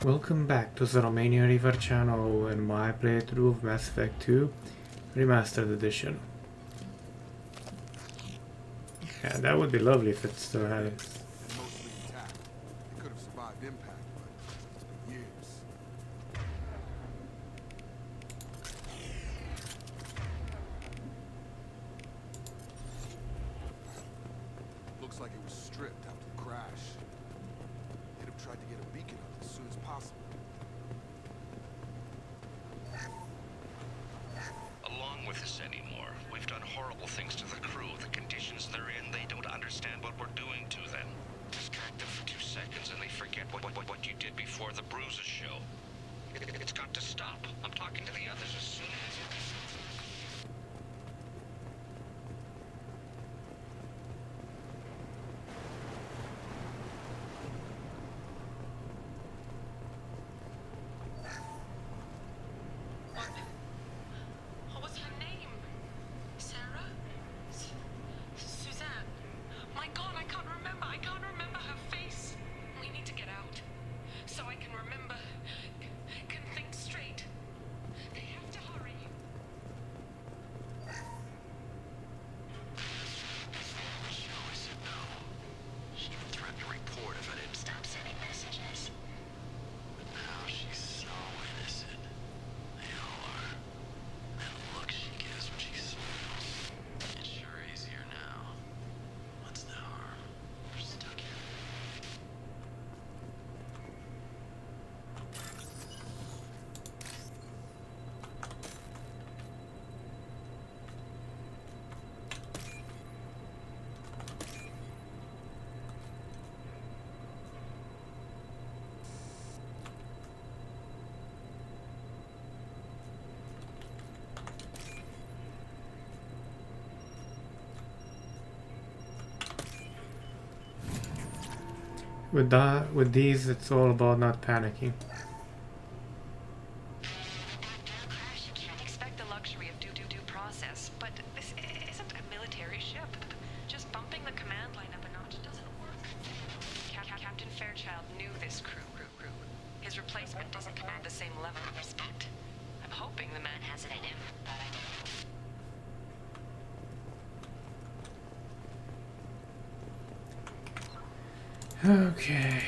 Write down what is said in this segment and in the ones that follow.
Welcome back to the Romanian Reaver channel and my playthrough of Mass Effect 2 Remastered Edition. Yeah, that would be lovely if it still had it. Mostly intact. It could have survived impact, but it's been years. Looks like it was stripped after the crash. They'd have tried to get a beacon up as soon as possible. Along with this anymore. We've done horrible things to the crew. The conditions they're in, they don't understand what we're doing to them. Distract them for 2 seconds and they forget what you did before the bruises show. It's got to stop. I'm talking to the others as soon as you... What was her name? Sarah? Suzanne? My God, I can't remember. I can't remember her face. We need to get out. So I can remember. Can think straight. They have to hurry. Joe, I said no. She even threatened to report if I didn't stop sending messages. But now she's so innocent. They all are. That look she gives when she smiles. It's sure easier now. What's the harm? We're stuck here. With these, it's all about not panicking. After a crash, you can't expect the luxury of due process. But this isn't a military ship. Just bumping the command line up a notch doesn't work. Captain Fairchild knew this crew. His replacement doesn't command the same level of respect. I'm hoping the man has it in him, but I don't. Okay.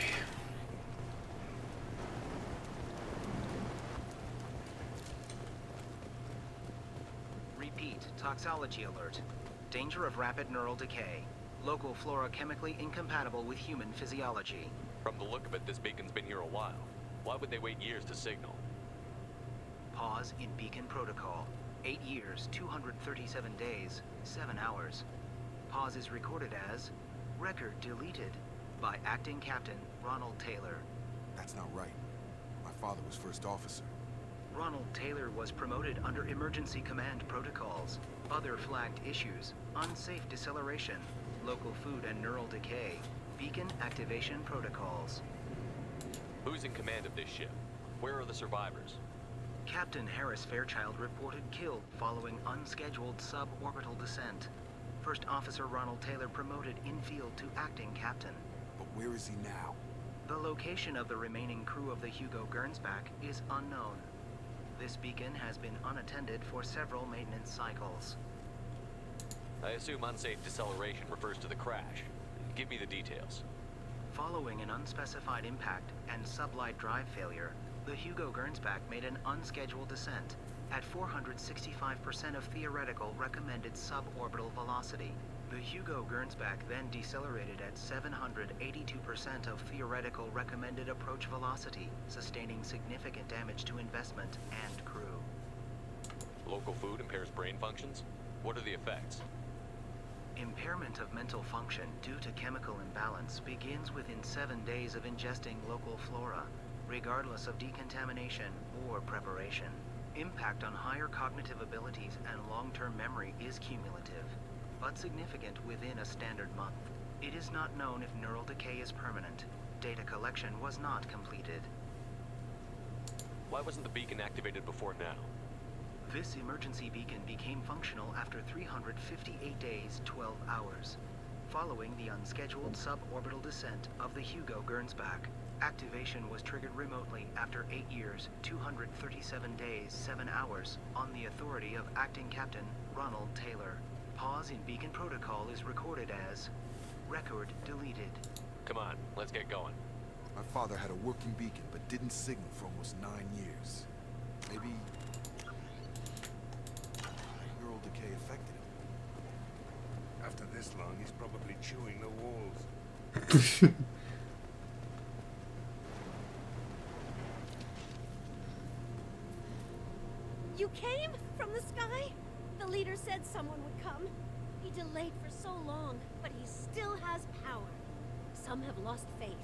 Repeat, toxology alert. Danger of rapid neural decay. Local flora chemically incompatible with human physiology. From the look of it, this beacon's been here a while. Why would they wait years to signal? Pause in beacon protocol. 8 years, 237 days, 7 hours. Pause is recorded as record deleted by acting captain Ronald Taylor. That's not right. My father was first officer. Ronald Taylor was promoted under emergency command protocols. Other flagged issues: unsafe deceleration, local food and neural decay, beacon activation protocols. Who's in command of this ship? Where are the survivors? Captain Harris Fairchild reported killed following unscheduled suborbital descent. First Officer Ronald Taylor promoted in-field to acting captain. But where is he now? The location of the remaining crew of the Hugo Gernsback is unknown. This beacon has been unattended for several maintenance cycles. I assume unsafe deceleration refers to the crash. Give me the details. Following an unspecified impact and sublight drive failure, the Hugo Gernsback made an unscheduled descent at 465% of theoretical recommended suborbital velocity. The Hugo Gernsback then decelerated at 782% of theoretical recommended approach velocity, sustaining significant damage to investment and crew. Local food impairs brain functions? What are the effects? Impairment of mental function due to chemical imbalance begins within 7 days of ingesting local flora, regardless of decontamination or preparation. Impact on higher cognitive abilities and long-term memory is cumulative, but significant within a standard month. It is not known if neural decay is permanent. Data collection was not completed. Why wasn't the beacon activated before now? This emergency beacon became functional after 358 days, 12 hours, following the unscheduled suborbital descent of the Hugo Gernsback. Activation was triggered remotely after 8 years, 237 days, 7 hours, on the authority of Acting Captain Ronald Taylor. Pause in beacon protocol is recorded as record deleted. Come on, let's get going. My father had a working beacon, but didn't signal for almost 9 years. Maybe neural decay affected him. After this long, he's probably chewing the walls. You came? From the sky? The leader said someone would come. He delayed for so long, but he still has power. Some have lost faith.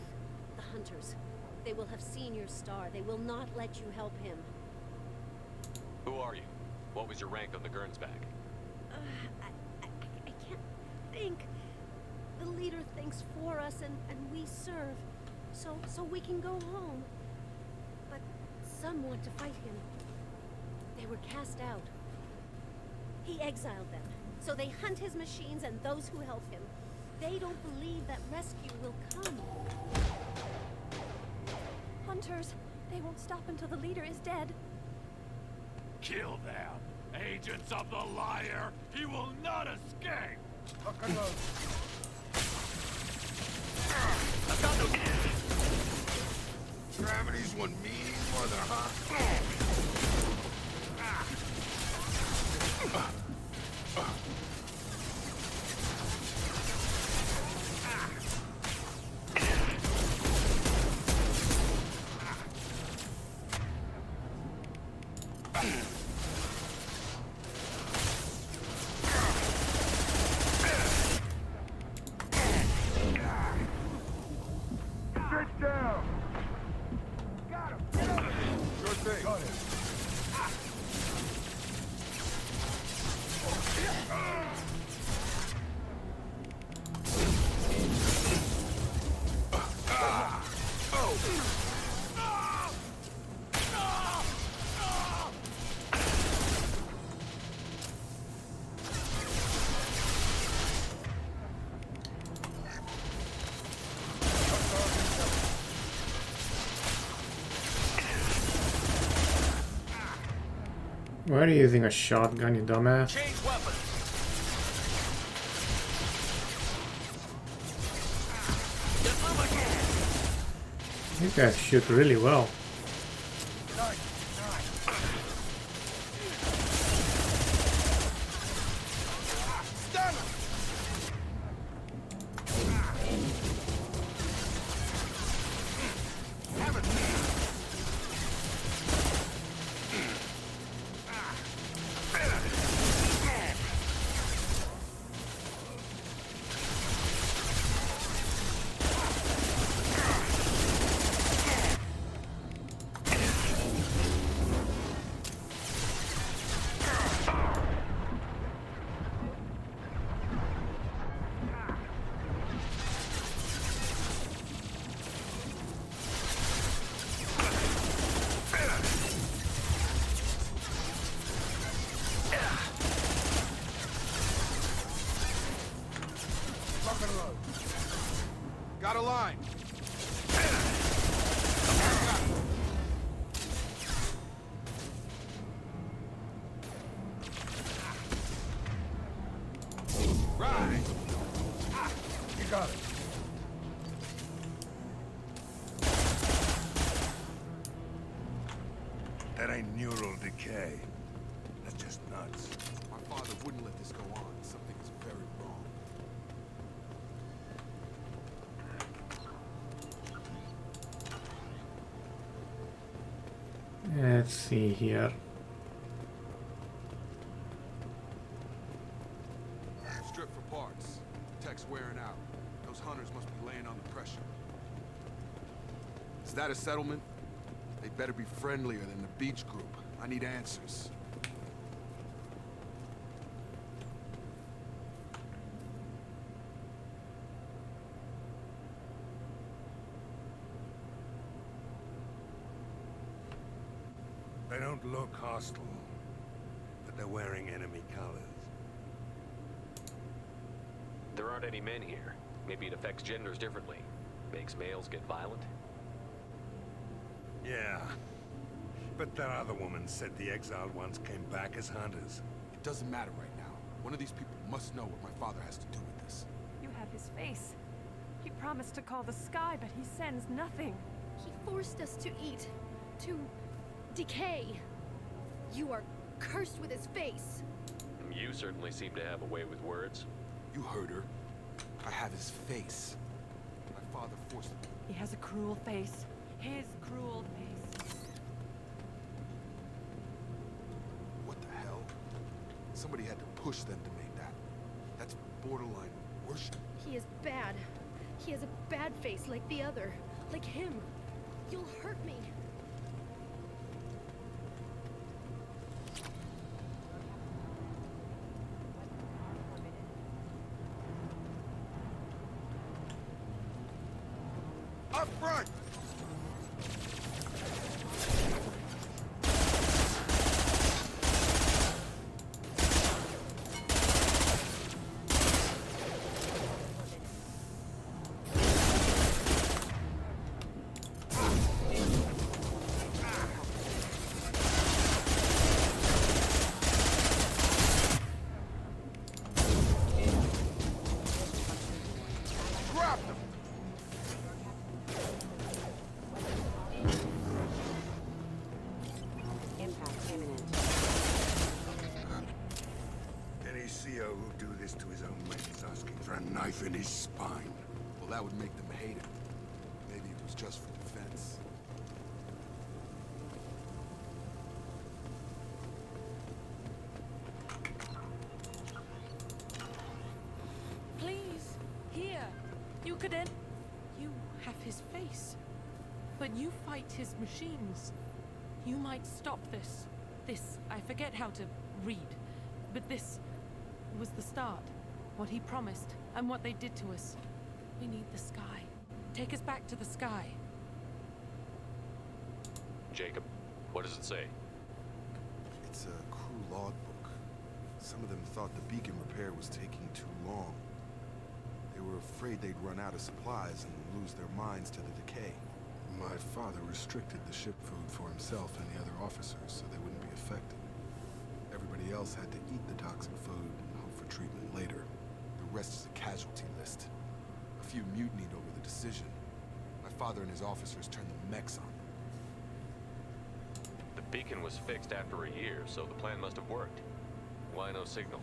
The hunters. They will have seen your star. They will not let you help him. Who are you? What was your rank on the Gernsback? I can't think. The leader thinks for us and we serve. So we can go home. But some want to fight him. They were cast out. He exiled them. So they hunt his machines and those who help him. They don't believe that rescue will come. Hunters, they won't stop until the leader is dead. Kill them! Agents of the liar! He will not escape! Gravity's one mean mother, huh? Why are you using a shotgun, you dumbass? Change weapons! You guys shoot really well. Got a line. Right. You got it. That ain't neural decay. That's just nuts. My father wouldn't let this go on. Something is very wrong. Let's see here. Strip for parts. Tech's wearing out. Those hunters must be laying under pressure. Is that a settlement? They better be friendlier than the beach group. I need answers. They don't look hostile, but they're wearing enemy colors. There aren't any men here. Maybe it affects genders differently. Makes males get violent. Yeah. But that other woman said the exiled ones came back as hunters. It doesn't matter right now. One of these people must know what my father has to do with this. You have his face. He promised to call the sky, but he sends nothing. He forced us to eat, to decay. You are cursed with his face. You certainly seem to have a way with words. You heard her. I have his face. My father forced me. He has a cruel face. His cruel face. What the hell? Somebody had to push them to make that. That's borderline worship. He is bad. He has a bad face like the other. Like him. You'll hurt me. Up front! Grab them! Any CO who do this to his own men is asking for a knife in his spine. Well, that would make them hate him. Maybe it was just for defense. Please, here. You could end. You have his face. But you fight his machines. You might stop this. This, I forget how to read. But this was the start. What he promised, and what they did to us. We need the sky. Take us back to the sky. Jacob, what does it say? It's a crew logbook. Some of them thought the beacon repair was taking too long. They were afraid they'd run out of supplies and lose their minds to the decay. My father restricted the ship food for himself and the other officers so they wouldn't be affected. Everybody else had to eat the toxic food and hope for treatment later. The rest is a casualty list. A few mutinied over the decision. My father and his officers turned the mechs on them. The beacon was fixed after a year, so the plan must have worked. Why no signal?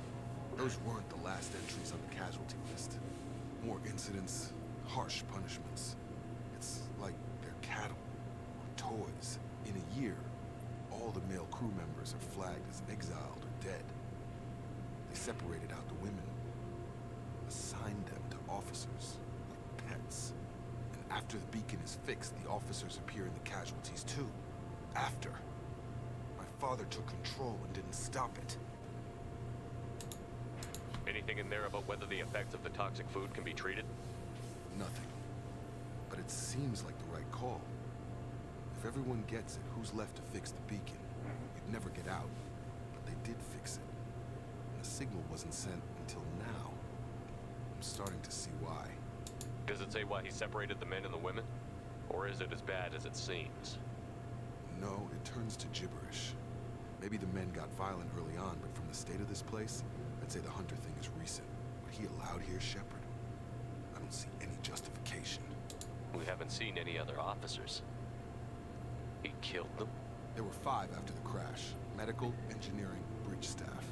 Those weren't the last entries on the casualty list. More incidents, harsh punishments. It's like they're cattle, or toys. In a year, all the male crew members are flagged as exiled or dead. They separated out the women, assigned them to officers, like pets. And after the beacon is fixed, the officers appear in the casualties too. After. My father took control and didn't stop it. Anything in there about whether the effects of the toxic food can be treated? Nothing. But it seems like the right call. If everyone gets it, who's left to fix the beacon? You'd never get out. But they did fix it. And the signal wasn't sent until now. I'm starting to see why. Does it say why he separated the men and the women? Or is it as bad as it seems? No, it turns to gibberish. Maybe the men got violent early on, but from the state of this place, I'd say the Hunter thing is recent. What he allowed here, Shepard, I don't see any justification. We haven't seen any other officers. He killed them? There were 5 after the crash. Medical, engineering, bridge staff.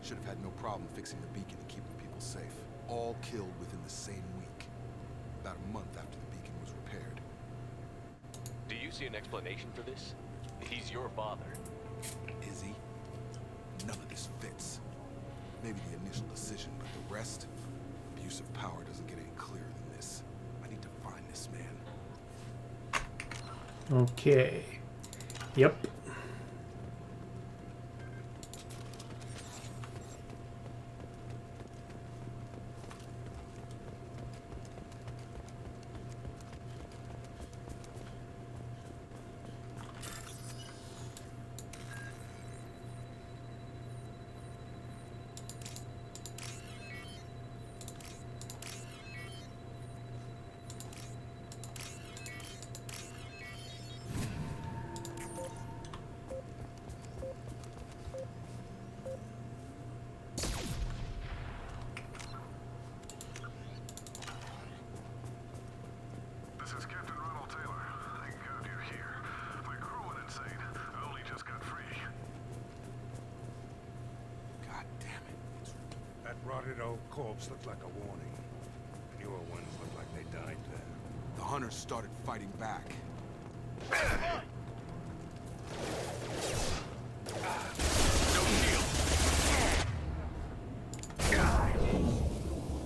Should have had no problem fixing the beacon and keeping people safe. All killed within the same week. About a month after the beacon was repaired. Do you see an explanation for this? He's your father. Is he? None of this fits. Maybe the initial decision, but the rest? Abuse of power doesn't get any clearer than this. I need to find this man. Okay. Yep. rotted old corpse looked like a warning. The newer ones looked like they died there. The hunters started fighting back. No shield.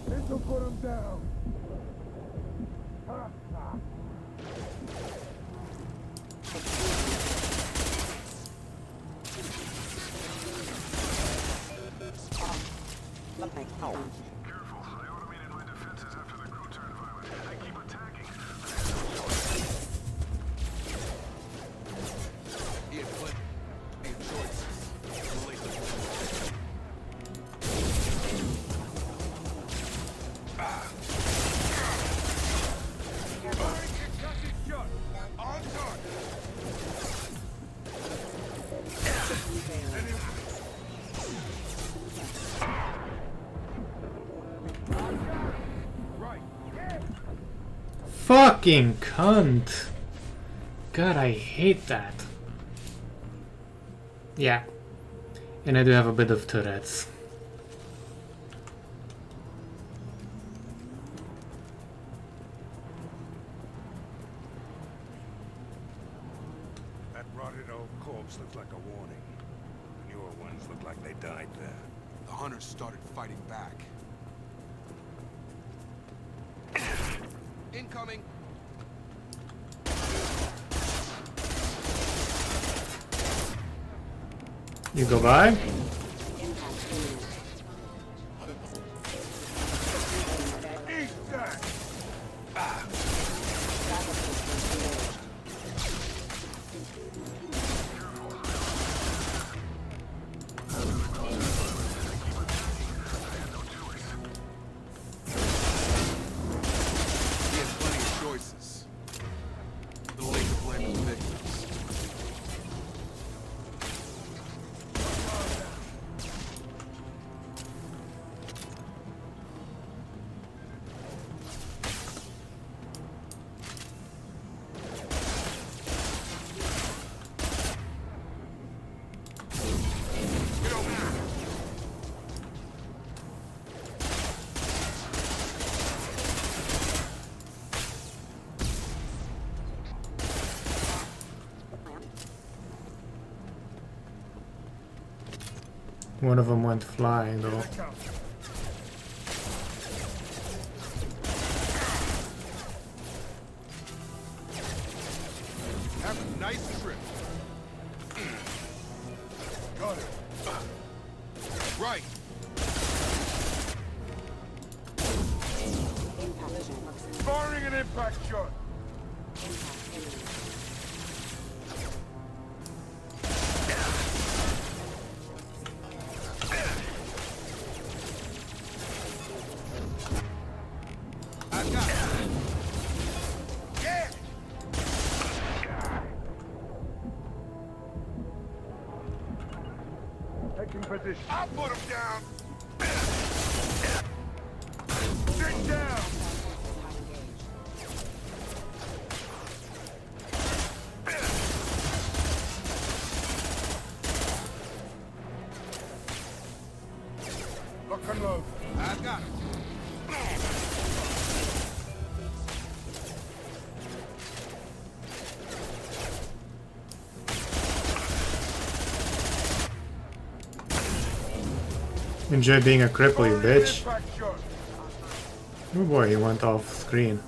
This'll put him down. Careful, I automated my defenses after the crew turned violent. They keep attacking. He had plenty of choices. On target. Right. Fucking cunt! God, I hate that. Yeah. And I do have a bit of Tourette's. That rotted old corpse looked like a warning. The newer ones looked like they died there. The hunters started fighting back. Incoming! You go by? Eat that! He had plenty of choices. The laser blend of victims. One of them went flying though. Have a nice trip. Got it. Right. Firing an impact shot. I've got it. Yeah! Taking position. I'll put him down. Sit down. Lock and load. I've got it. Enjoy being a cripple, you bitch. Impact shot. Oh boy, he went off screen.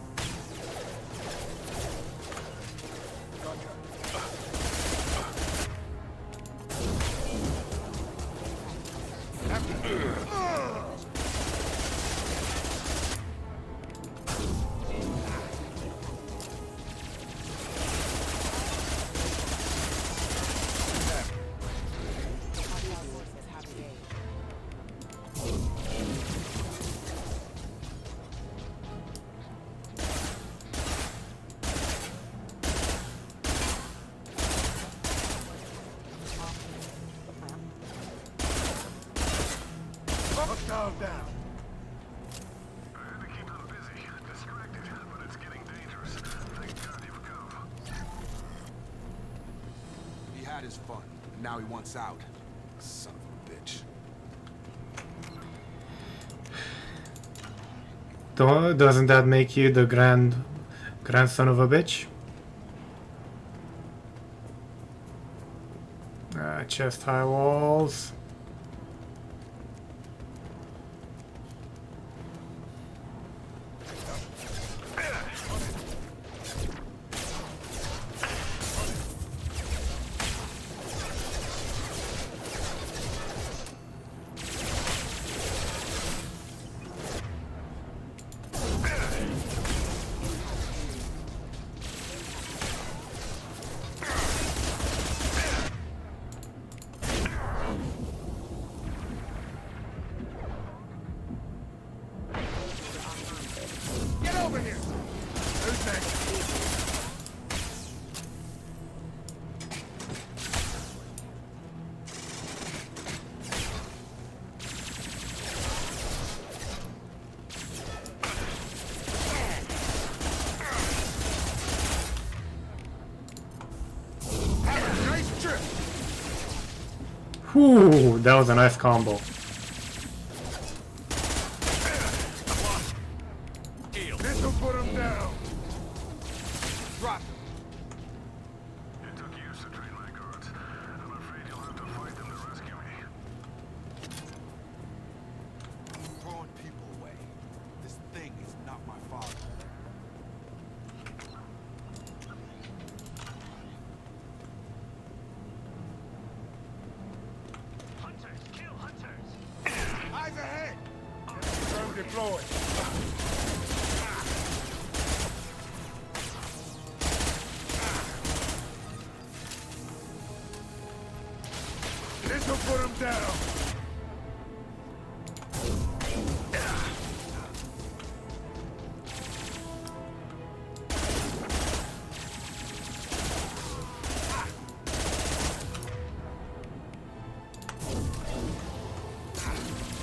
Hostiles down. I had to keep them busy, distracted, but it's getting dangerous. Thank God you've come. He had his fun, and now he wants out. Son of a bitch. Doesn't that make you the grandson of a bitch? Chest high walls. Whew, that was a nice combo. This'll put him down. Drop him. It took years to train my guards. I'm afraid you'll have to fight them to rescue me. Throwing people away. This thing is not my father. Hunters, kill hunters! Eyes ahead! Drone deployed. This'll put him down.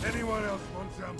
Anyone else want some?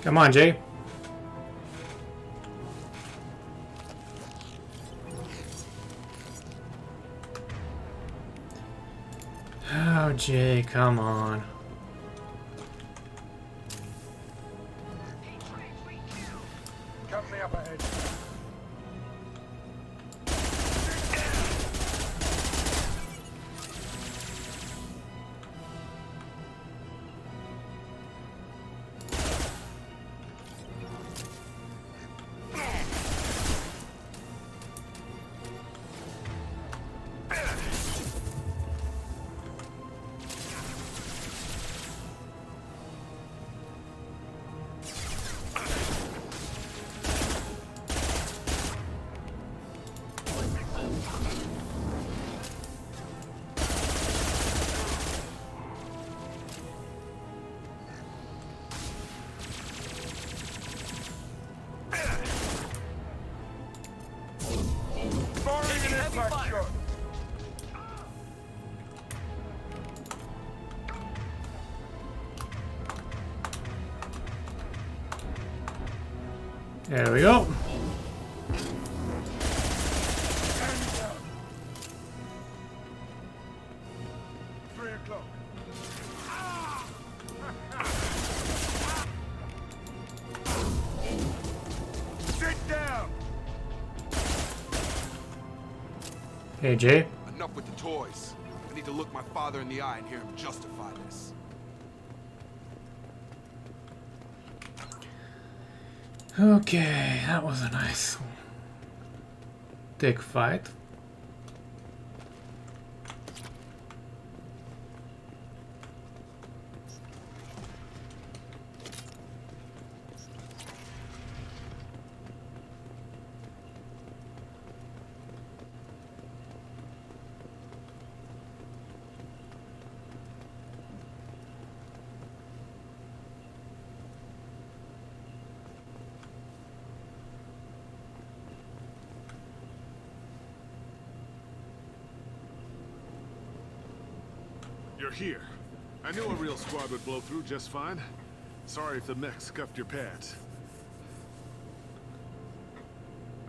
Come on, Jay. Oh, Jay, come on. Company up ahead. There we go. Hey, Jay. Enough with the toys. I need to look my father in the eye and hear him justify this. Okay, that was a nice thick fight. You're here. I knew a real squad would blow through just fine. Sorry if the mech scuffed your pads.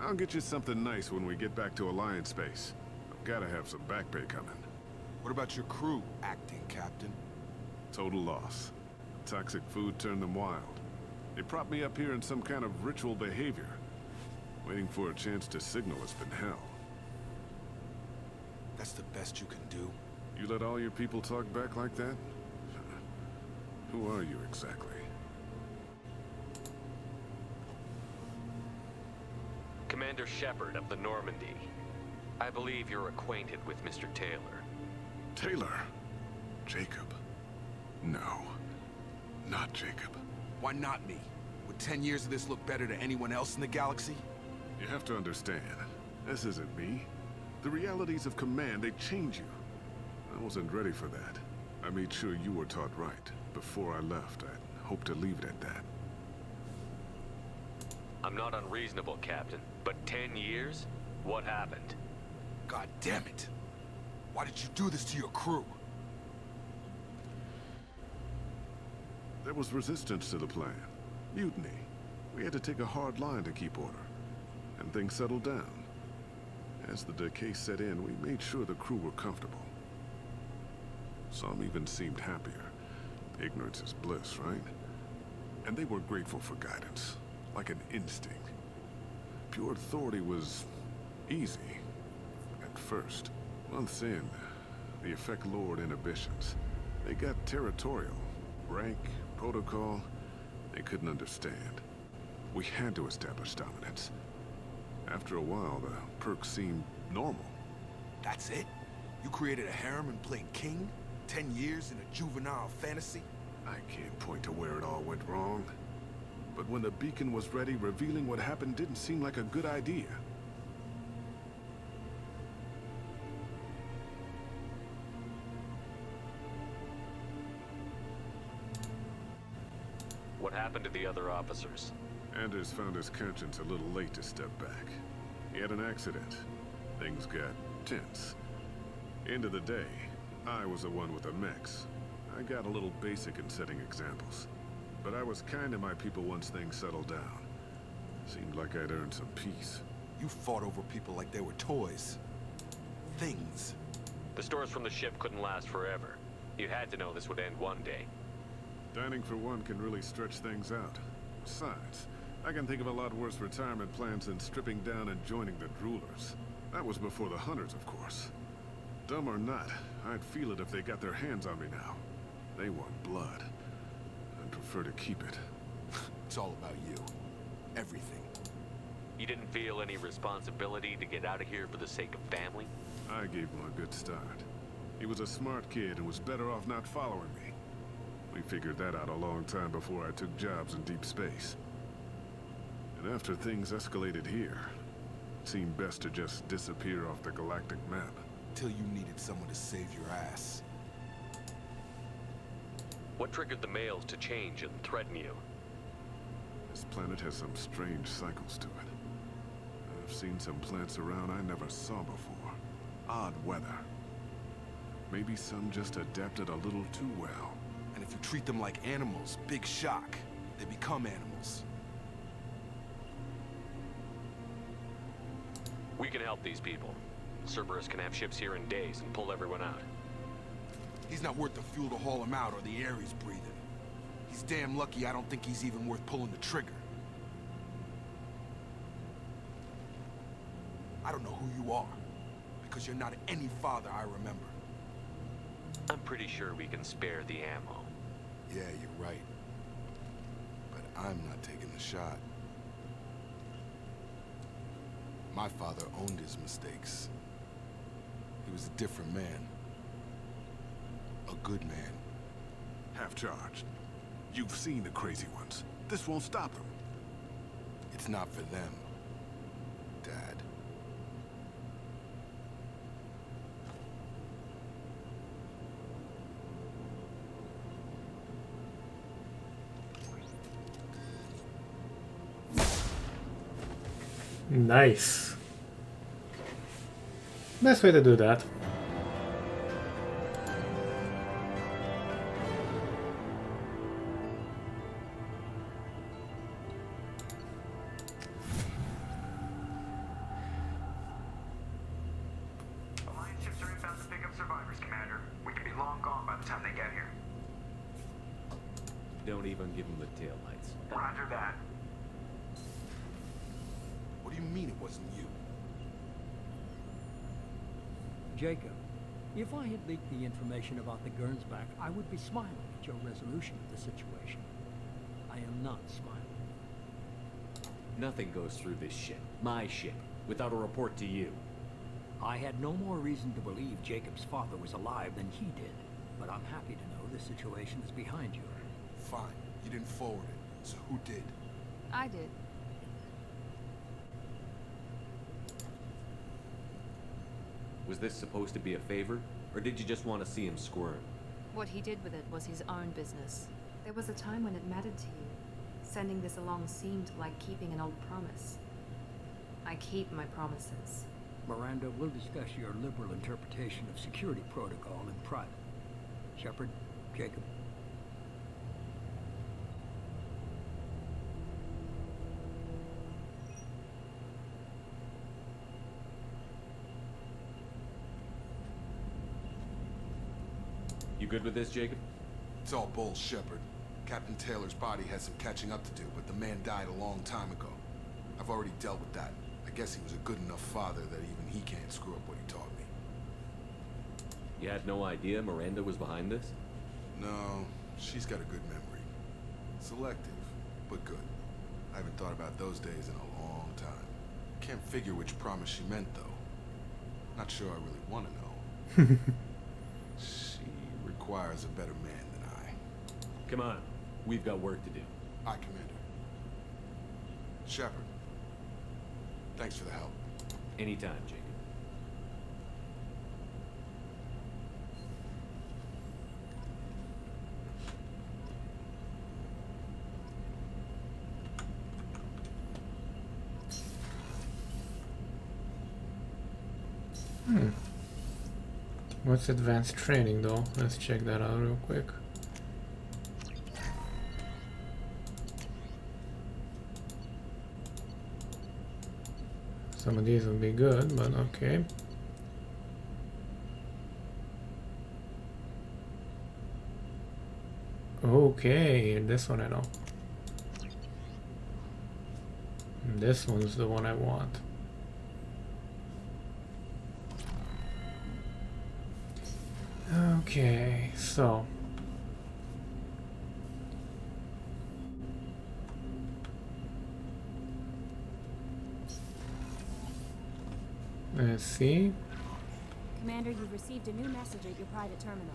I'll get you something nice when we get back to Alliance space. I've gotta have some back pay coming. What about your crew acting, Captain? Total loss. Toxic food turned them wild. They propped me up here in some kind of ritual behavior. Waiting for a chance to signal has been hell. That's the best you can do? You let all your people talk back like that? Who are you exactly? Commander Shepard of the Normandy. I believe you're acquainted with Mr. Taylor. Taylor? Jacob? No. Not Jacob. Why not me? Would 10 years of this look better to anyone else in the galaxy? You have to understand, this isn't me. The realities of command, they change you. I wasn't ready for that. I made sure you were taught right. Before I left, I hoped to leave it at that. I'm not unreasonable, Captain, but 10 years? What happened? God damn it! Why did you do this to your crew? There was resistance to the plan. Mutiny. We had to take a hard line to keep order. And things settled down. As the decay set in, we made sure the crew were comfortable. Some even seemed happier. Ignorance is bliss, right? And they were grateful for guidance, like an instinct. Pure authority was easy, at first. Months in, the effect lowered inhibitions. They got territorial. Rank, protocol, they couldn't understand. We had to establish dominance. After a while, the perks seemed normal. That's it? You created a harem and played king? 10 years in a juvenile fantasy? I can't point to where it all went wrong. But when the beacon was ready, revealing what happened didn't seem like a good idea. What happened to the other officers? Anders found his conscience a little late to step back. He had an accident. Things got tense. End of the day, I was the one with the mechs. I got a little basic in setting examples. But I was kind to my people once things settled down. Seemed like I'd earned some peace. You fought over people like they were toys. Things. The stores from the ship couldn't last forever. You had to know this would end one day. Dining for one can really stretch things out. Besides, I can think of a lot worse retirement plans than stripping down and joining the droolers. That was before the hunters, of course. Dumb or not, I'd feel it if they got their hands on me now. They want blood. I'd prefer to keep it. It's all about you. Everything. You didn't feel any responsibility to get out of here for the sake of family? I gave him a good start. He was a smart kid and was better off not following me. We figured that out a long time before I took jobs in deep space. And after things escalated here, it seemed best to just disappear off the galactic map. Till you needed someone to save your ass. What triggered the males to change and threaten you? This planet has some strange cycles to it. I've seen some plants around I never saw before. Odd weather. Maybe some just adapted a little too well. And if you treat them like animals, big shock. They become animals. We can help these people. Cerberus can have ships here in days and pull everyone out. He's not worth the fuel to haul him out or the air he's breathing. He's damn lucky I don't think he's even worth pulling the trigger. I don't know who you are, because you're not any father I remember. I'm pretty sure we can spare the ammo. Yeah, you're right. But I'm not taking the shot. My father owned his mistakes. He was a different man. A good man. Half charged. You've seen the crazy ones. This won't stop them. It's not for them, Dad. Nice. Best way to do that. Alliance ships are inbound to pick up survivors, Commander. We could be long gone by the time they get here. Don't even give them the taillights. Roger that. What do you mean it wasn't you? Jacob, if I had leaked the information about the Gernsback, I would be smiling at your resolution of the situation. I am not smiling. Nothing goes through this ship, my ship, without a report to you. I had no more reason to believe Jacob's father was alive than he did, but I'm happy to know the situation is behind you. Fine. You didn't forward it. So who did? I did. Was this supposed to be a favor, or did you just want to see him squirm? What he did with it was his own business. There was a time when it mattered to you. Sending this along seemed like keeping an old promise. I keep my promises. Miranda, we'll discuss your liberal interpretation of security protocol in private. Shepard, Jacob. You good with this, Jacob? It's all bull, Shepard. Captain Taylor's body has some catching up to do, but the man died a long time ago. I've already dealt with that. I guess he was a good enough father that even he can't screw up what he taught me. You had no idea Miranda was behind this? No, she's got a good memory. Selective, but good. I haven't thought about those days in a long time. Can't figure which promise she meant, though. Not sure I really want to know. She requires a better man than I. Come on, we've got work to do. Aye, Commander. Shepard, thanks for the help. Anytime, Jacob. What's advanced training though? Let's check that out real quick. Some of these will be good, but okay. Okay, this one I know. This one's the one I want. Okay, so let's see. Commander, you've received a new message at your private terminal.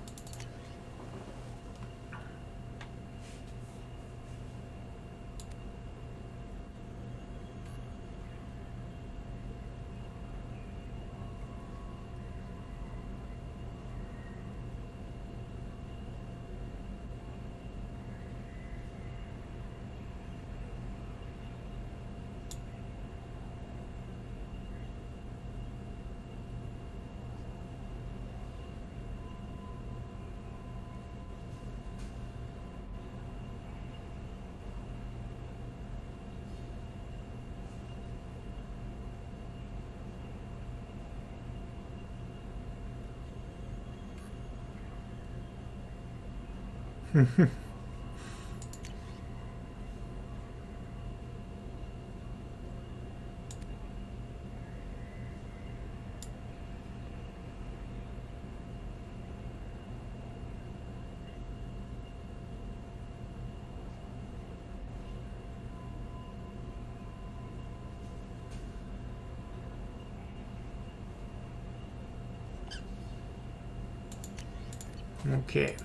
Okay.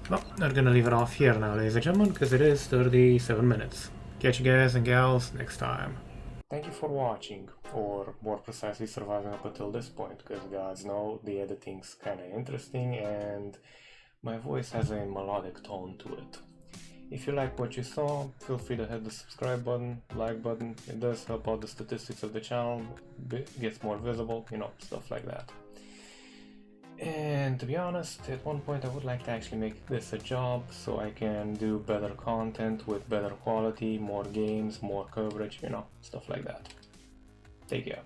Well, we're gonna leave it off here now, ladies and gentlemen, because it is 37 minutes. Catch you guys and gals next time. Thank you for watching, or more precisely surviving up until this point, because gods know the editing's kinda interesting and my voice has a melodic tone to it. If you like what you saw, feel free to hit the subscribe button, like button. It does help out the statistics of the channel, gets more visible, you know, stuff like that. And to be honest, at one point I would like to actually make this a job so I can do better content with better quality, more games, more coverage, you know, stuff like that. Take care.